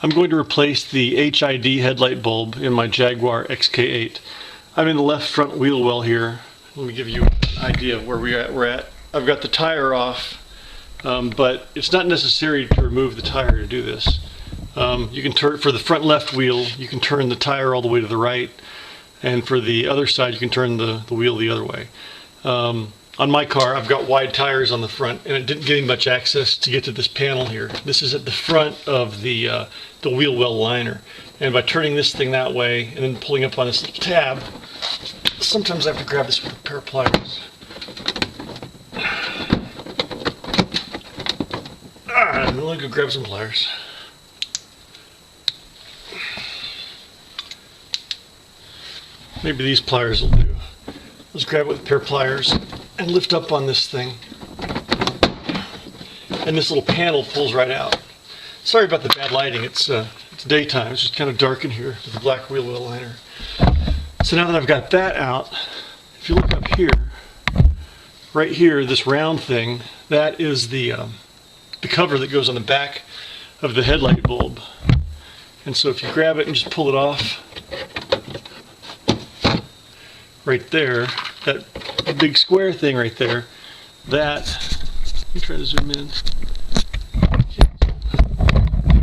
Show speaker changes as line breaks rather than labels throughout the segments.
I'm going to replace the HID headlight bulb in my Jaguar XK8. I'm in the left front wheel well here. Let me give you an idea of where we're at. I've got the tire off, but it's not necessary to remove the tire to do this. You can turn, for the front left wheel, you can turn the tire all the way to the right, and for the other side you can turn the wheel the other way. On my car, I've got wide tires on the front, and it didn't give me much access to get to this panel here. This is at the front of the wheel well liner, and by turning this thing that way and then pulling up on this little tab, sometimes I have to grab this with a pair of pliers. I'm gonna go grab some pliers. Maybe these pliers will do. Let's grab it with a pair of pliers and lift up on this thing. And this little panel pulls right out. Sorry about the bad lighting, it's daytime, it's just kind of dark in here with the black wheel well liner. So now that I've got that out, if you look up here, right here, this round thing, that is the cover that goes on the back of the headlight bulb. And so if you grab it and just pull it off, right there, that big square thing right there, that, let me try to zoom in.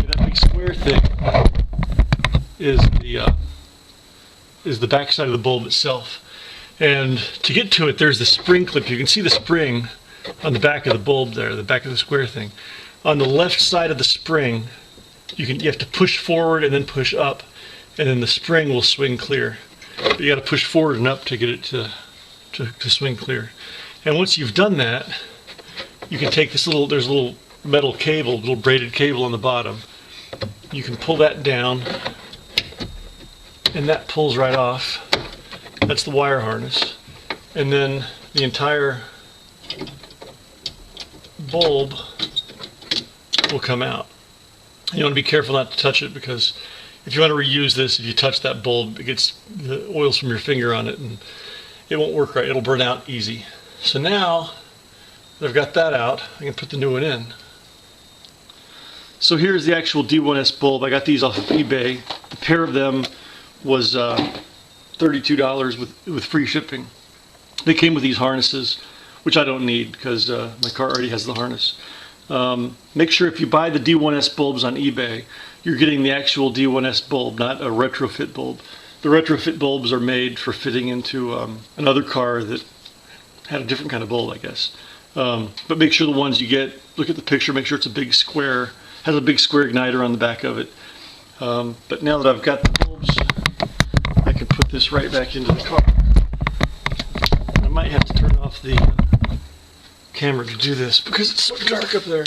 That big square thing is the back side of the bulb itself. And to get to it, there's the spring clip. You can see the spring on the back of the bulb there, the back of the square thing. On the left side of the spring, you have to push forward and then push up, and then the spring will swing clear. But you got to push forward and up to get it to swing clear. And once you've done that, you can take this there's a little metal cable, little braided cable on the bottom. You can pull that down, and that pulls right off. That's the wire harness. And then the entire bulb will come out. You want to be careful not to touch it, because if you want to reuse this, if you touch that bulb, it gets the oils from your finger on it and it won't work right. It'll burn out easy. So now that I've got that out, I can put the new one in. So here's the actual D1S bulb. I got these off of eBay. The pair of them was $32 with free shipping. They came with these harnesses, which I don't need because my car already has the harness. Make sure if you buy the D1S bulbs on eBay, you're getting the actual D1S bulb, not a retrofit bulb. The retrofit bulbs are made for fitting into another car that had a different kind of bulb, I guess. But make sure the ones you get, look at the picture, make sure it's a big square, has a big square igniter on the back of it. But now that I've got the bulbs, I can put this right back into the car. I might have to turn off the camera to do this because it's so dark up there.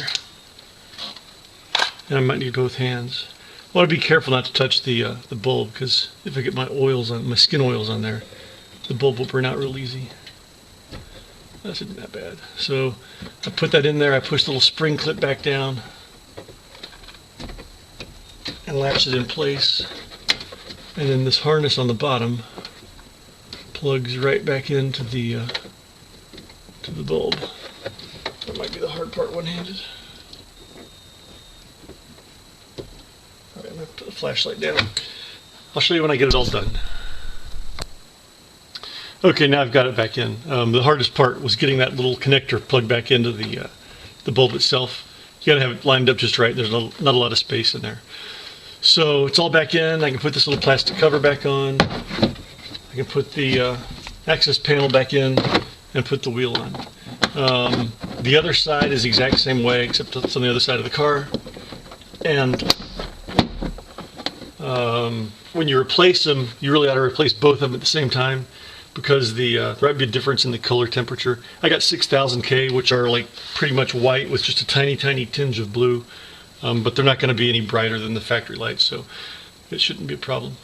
And I might need both hands. I want to be careful not to touch the bulb, because if I get my skin oils on there, the bulb will burn out real easy. That isn't that bad. So I put that in there. I push the little spring clip back down and latch it in place. And then this harness on the bottom plugs right back into the bulb. That might be the hard part one-handed. Alright, I'm going to put the flashlight down. I'll show you when I get it all done. Okay, now I've got it back in. The hardest part was getting that little connector plugged back into the bulb itself. You got to have it lined up just right. There's not a lot of space in there. So it's all back in. I can put this little plastic cover back on. I can put the access panel back in and put the wheel on. The other side is the exact same way, except it's on the other side of the car. And when you replace them, you really ought to replace both of them at the same time, because there might be a difference in the color temperature. I got 6000K, which are like pretty much white with just a tiny, tiny tinge of blue, but they're not going to be any brighter than the factory lights, so it shouldn't be a problem.